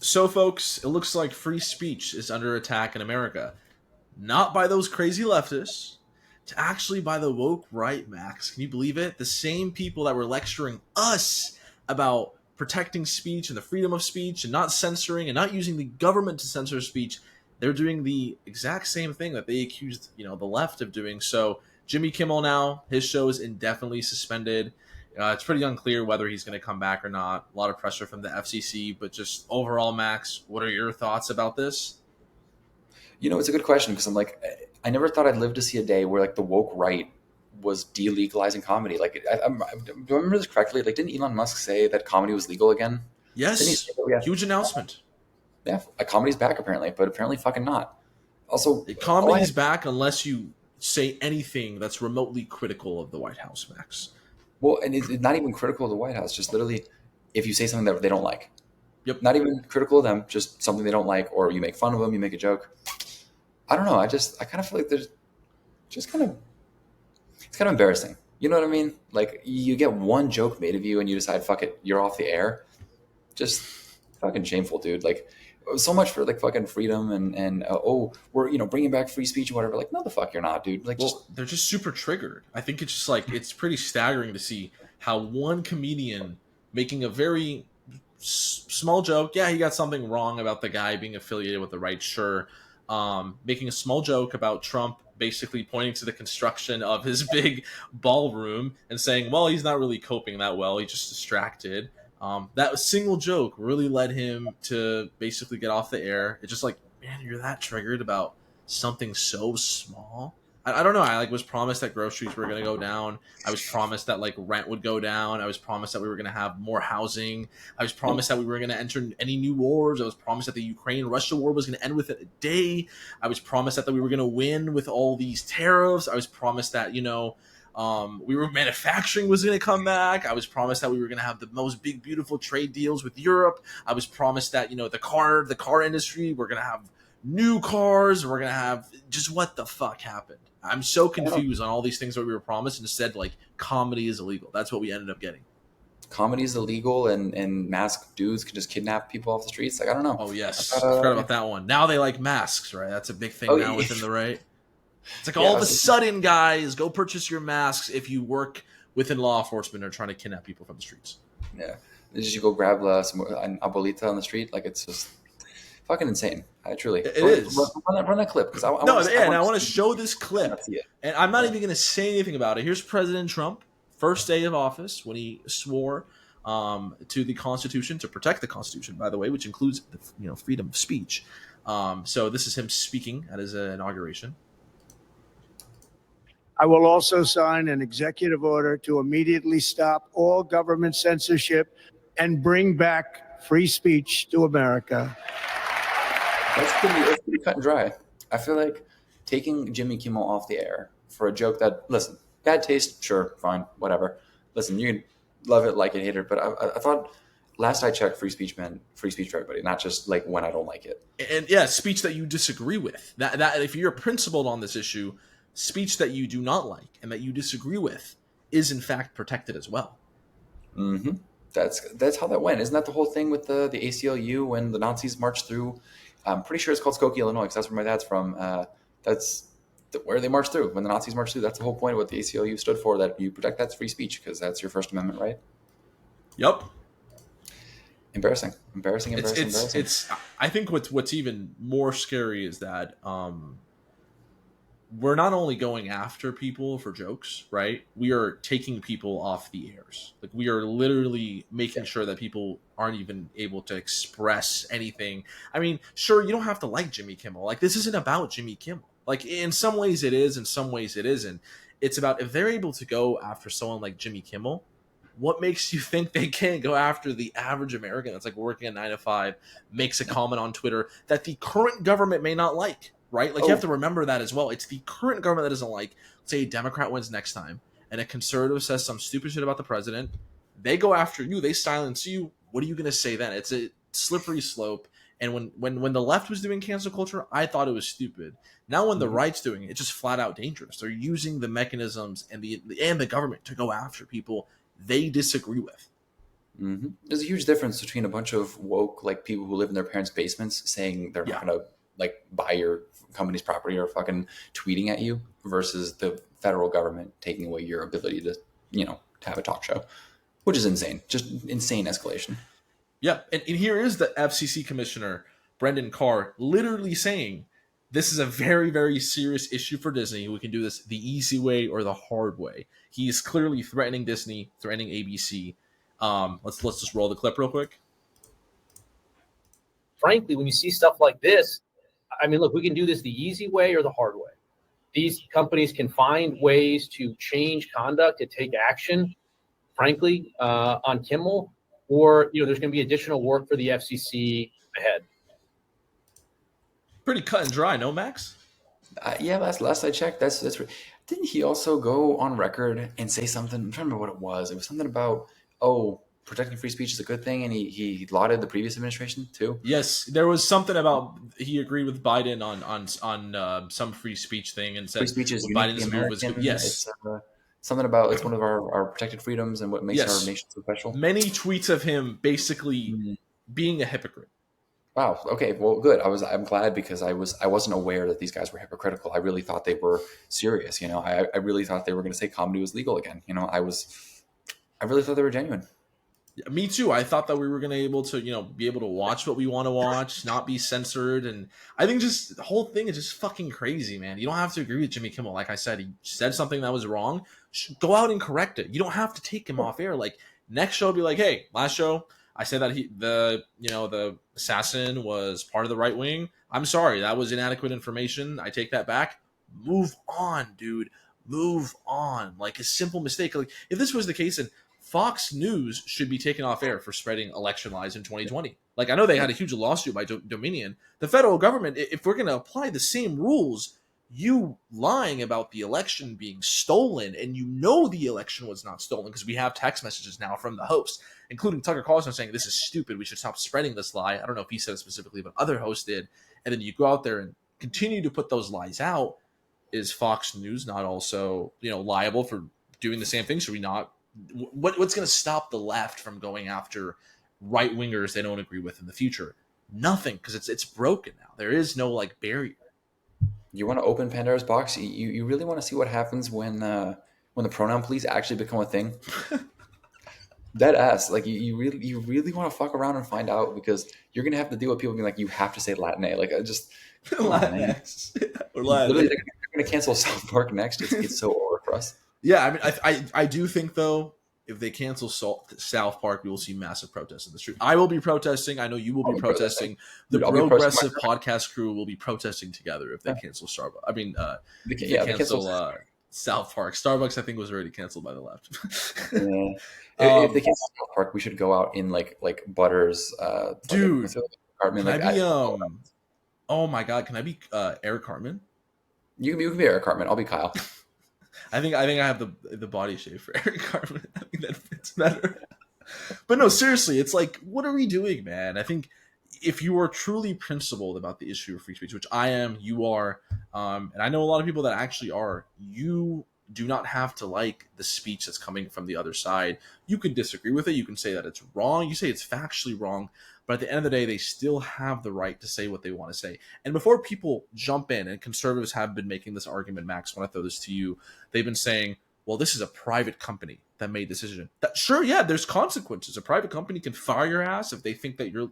So, folks, it looks like free speech is under attack in America. Not by those crazy leftists, to actually by the woke right, Max. Can you believe it? The same people that were lecturing us about protecting speech and the freedom of speech and not censoring and not using the government to censor speech, they're doing the exact same thing that they accused, the left of doing. So Jimmy Kimmel now, his show is indefinitely suspended. It's pretty unclear whether he's going to come back or not. A lot of pressure from the FCC, but just overall, Max, what are your thoughts about this? It's a good question because I'm like, I never thought I'd live to see a day where like the woke right was delegalizing comedy. Like, do I remember this correctly? Like, didn't Elon Musk say that comedy was legal again? Didn't he say Yes, that? Yeah, huge announcement. yeah, comedy's back apparently, but apparently fucking not. Also, all I Comedy's back unless you say anything that's remotely critical of the White House, Max. well, and it's not even critical of the White House. Just literally, if you say something that they don't like, Yep. not even critical of them, just something they don't like, or you make fun of them, you make a joke. I don't know. I kind of feel like there's just kind of it's kind of embarrassing. You know what I mean? Like you get one joke made of you and you decide, fuck it, you're off the air. Just fucking shameful, dude. Like so much for like fucking freedom and oh, we're bringing back free speech or whatever. Like no, the fuck you're not, dude. Like Well, they're just super triggered. I think it's just like it's pretty staggering to see how one comedian making a very small joke. Yeah, he got something wrong about the guy being affiliated with the right. Sure, making a small joke about Trump basically pointing to the construction of his big ballroom and saying, well, he's not really coping that well. He's just distracted. That single joke really led him to basically get off the air. It's just like, man, you're that triggered about something so small. I don't know. I was promised that groceries were going to go down. I was promised that rent would go down. I was promised that we were going to have more housing. I was promised that we were going to enter any new wars. I was promised that the Ukraine-Russia war was going to end within a day. I was promised that we were going to win with all these tariffs. I was promised that we were manufacturing was going to come back. I was promised that we were going to have the most big, beautiful trade deals with Europe. I was promised that the car industry, we're going to have new cars. We're going to have just what the fuck happened. I'm so confused on all these things that we were promised. And instead, comedy is illegal. That's what we ended up getting. Comedy is illegal and masked dudes can just kidnap people off the streets. Like I don't know. Oh yes, I forgot about that one. Now they like masks, right? That's a big thing now within the right. It's like all of a sudden, guys, go purchase your masks if you work within law enforcement or trying to kidnap people from the streets. Yeah, just you go grab an abuelita on the street. Like it's just fucking insane. Truly, it is. Run that clip because I want to show this clip, and I'm not even going to say anything about it. Here's President Trump, first day of office, when he swore to the Constitution, to protect the Constitution, by the way, which includes the freedom of speech. So this is him speaking at his inauguration. I will also sign an executive order to immediately stop all government censorship and bring back free speech to America. That's pretty cut and dry. I feel like taking Jimmy Kimmel off the air for a joke that, listen, bad taste, sure, fine, whatever. Listen, you can love it, like it, hate it, but I thought last I checked, free speech meant free speech for everybody, not just like when I don't like it. And yeah, speech that you disagree with. That if you're principled on this issue, speech that you do not like and that you disagree with is in fact protected as well. Mm-hmm. That's how that went. Isn't that the whole thing with the ACLU when the Nazis marched through? I'm pretty sure it's called Skokie, Illinois, because that's where my dad's from. That's where they marched through. When the Nazis marched through, that's the whole point of what the ACLU stood for, that you protect that's free speech, because that's your First Amendment right. Yep. Embarrassing. It's I think what's even more scary is that we're not only going after people for jokes, right? We are taking people off the airs. Like we are literally making sure that people aren't even able to express anything. I mean, sure, you don't have to like Jimmy Kimmel. Like this isn't about Jimmy Kimmel. Like in some ways it is, in some ways it isn't. It's about if they're able to go after someone like Jimmy Kimmel, what makes you think they can't go after the average American that's working a 9 to 5, makes a comment on Twitter that the current government may not like? Right? You have to remember that as well. It's the current government that doesn't like. Say a Democrat wins next time and a conservative says some stupid shit about the president. They go after you. They silence you. What are you going to say then? It's a slippery slope. And when the left was doing cancel culture, I thought it was stupid. Now when the right's doing it, it's just flat out dangerous. They're using the mechanisms and the government to go after people they disagree with. There's a huge difference between a bunch of woke like people who live in their parents' basements saying they're not Yeah. gonna like buy your company's property or fucking tweeting at you versus the federal government taking away your ability to, to have a talk show, which is insane. Just insane escalation. Yeah, and here is the FCC commissioner, Brendan Carr, literally saying this is a very, very serious issue for Disney. We can do this the easy way or the hard way. He is clearly threatening Disney, threatening ABC. Let's just roll the clip real quick. Frankly, when you see stuff like this, I mean, look, we can do this the easy way or the hard way. These companies can find ways to change conduct, to take action, frankly, on Kimmel, or there's going to be additional work for the FCC ahead. Pretty cut and dry, no, Max? Yeah, last I checked, that's didn't he also go on record and say something? I'm trying to remember what it was. It was something about protecting free speech is a good thing, and he lauded the previous administration too. Yes, there was something about he agreed with Biden on some free speech thing and said free speech is Biden's move was good. Yes. It's, something about it's one of our protected freedoms and what makes our nation so special. Many tweets of him basically being a hypocrite. Wow. Okay. Well, good. I'm glad because I wasn't aware that these guys were hypocritical. I really thought they were serious. I really thought they were going to say comedy was legal again. I really thought they were genuine. Me too. I thought that we were going to be able to watch what we want to watch, not be censored. And I think just the whole thing is just fucking crazy, man. You don't have to agree with Jimmy Kimmel. Like I said, he said something that was wrong. Go out and correct it. You don't have to take him off air. Like next show, be like, hey, last show, I said that the assassin was part of the right wing. I'm sorry. That was inadequate information. I take that back. Move on, dude. Move on. Like a simple mistake. Like if this was the case, and Fox News should be taken off air for spreading election lies in 2020. Like I know they had a huge lawsuit by Dominion. The federal government, if we're going to apply the same rules, you lying about the election being stolen, and the election was not stolen because we have text messages now from the host, including Tucker Carlson saying this is stupid. We should stop spreading this lie. I don't know if he said it specifically, but other hosts did. And then you go out there and continue to put those lies out. Is Fox News not also liable for doing the same thing? Should we not? What's going to stop the left from going after right wingers they don't agree with in the future? Nothing, because it's broken now. There is no barrier. You want to open Pandora's box? You really want to see what happens when the pronoun police actually become a thing? Dead ass. Like you really want to fuck around and find out, because you're gonna have to deal with people being like, you have to say Latinx. Like I just Latinx. Or Latinx. Literally, they're gonna cancel South Park next. It's so over for us. Yeah, I mean, I do think though, if they cancel South Park, we will see massive protests in the street. I will be protesting. I know you will be protesting. The Progressive podcast crew will be protesting together if they cancel Starbucks. I mean, they cancel South Park. Starbucks, I think, was already canceled by the left. Yeah. If they cancel South Park, we should go out in like Butters. Dude, Cartman. Can I be? Oh my God, can I be Eric Cartman? You can be Eric Cartman. I'll be Kyle. I think I have the body shape for Eric Cartman. I think that fits better. But no, seriously, it's like, what are we doing, man? I think if you are truly principled about the issue of free speech, which I am, you are, and I know a lot of people that actually are, you do not have to like the speech that's coming from the other side. You can disagree with it. You can say that it's wrong. You say it's factually wrong. But at the end of the day, they still have the right to say what they want to say. And before people jump in, and conservatives have been making this argument, Max, when I throw this to you, they've been saying, well, this is a private company that made this decision. Sure, yeah, there's consequences. A private company can fire your ass if they think that you're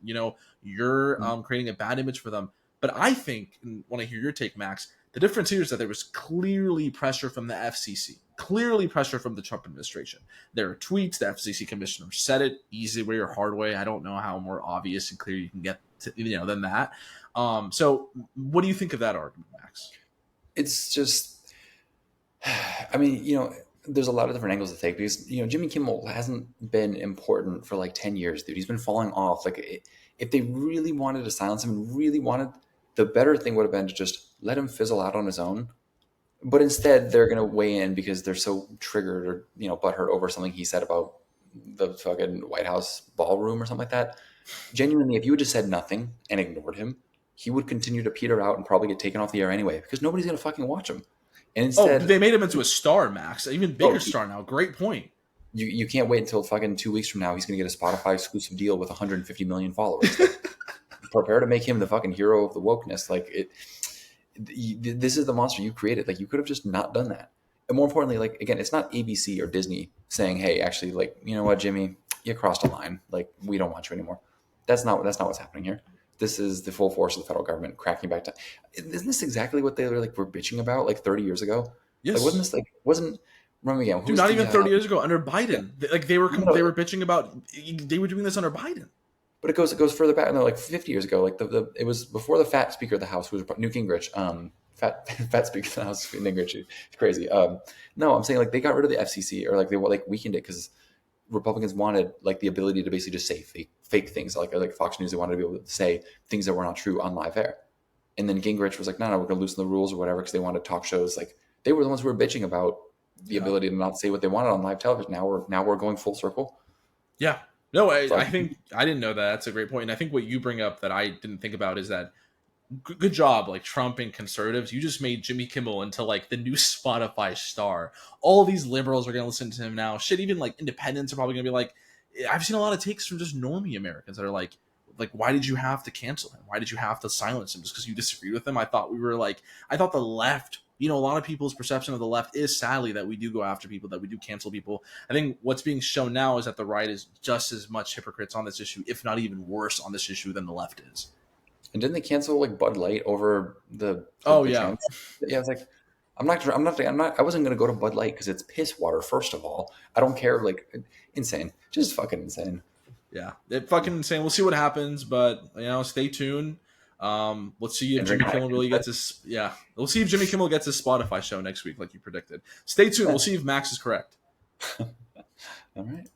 creating a bad image for them. But I think, and when I hear your take, Max, the difference here is that there was clearly pressure from the FCC, clearly pressure from the Trump administration. There are tweets, the FCC commissioner said it, easy way or hard way. I don't know how more obvious and clear you can get than that. So what do you think of that argument, Max? It's just, I mean, there's a lot of different angles to take, because, Jimmy Kimmel hasn't been important for like 10 years, dude. He's been falling off. Like if they really wanted to silence him and really wanted, the better thing would have been to just let him fizzle out on his own. But instead, they're going to weigh in because they're so triggered or, butthurt over something he said about the fucking White House ballroom or something like that. Genuinely, if you had just said nothing and ignored him, he would continue to peter out and probably get taken off the air anyway, because nobody's going to fucking watch him. And instead, they made him into a star, Max, an even bigger star now. Great point. You can't wait until fucking 2 weeks from now. He's going to get a Spotify exclusive deal with 150 million followers. Like, prepare to make him the fucking hero of the wokeness. Like this is the monster you created. Like you could have just not done that. And more importantly, like again, it's not ABC or Disney saying, "Hey, actually, like you know what, Jimmy, you crossed a line. Like we don't want you anymore." That's not what's happening here. This is the full force of the federal government cracking back down. Isn't this exactly what they were bitching about like 30 years ago? Yes. Like wasn't remember again? Dude, not even 30 years ago under Biden. Yeah. They were bitching about they were doing this under Biden. But it goes further back. No, like 50 years ago. Like it was before the fat Speaker of the House, who was Newt Gingrich. Fat Speaker of the House, Newt Gingrich. It's crazy. No, I'm saying like they got rid of the FCC or like they weakened it because Republicans wanted like the ability to basically just say fake things like Fox News. They wanted to be able to say things that were not true on live air. And then Gingrich was like, no, we're going to loosen the rules or whatever because they wanted talk shows. Like they were the ones who were bitching about the ability to not say what they wanted on live television. Now we're going full circle. Yeah. No, I think I didn't know that. That's a great point. And I think what you bring up that I didn't think about is that good job, like Trump and conservatives. You just made Jimmy Kimmel into like the new Spotify star. All these liberals are going to listen to him now. Shit, even like independents are probably going to be like, I've seen a lot of takes from just normie Americans that are like, why did you have to cancel him? Why did you have to silence him? Just because you disagreed with him? I thought the left, a lot of people's perception of the left is sadly that we do go after people, that we do cancel people. I think what's being shown now is that the right is just as much hypocrites on this issue, if not even worse on this issue than the left is. And didn't they cancel like Bud Light over the yeah. Yeah, it's like I wasn't going to go to Bud Light because it's piss water. First of all, I don't care. Like insane, just fucking insane. Yeah, it fucking insane. We'll see what happens, but stay tuned. Let's see if Jimmy Kimmel really gets his. Yeah, we'll see if Jimmy Kimmel gets his Spotify show next week, like you predicted. Stay tuned. We'll see if Max is correct. All right.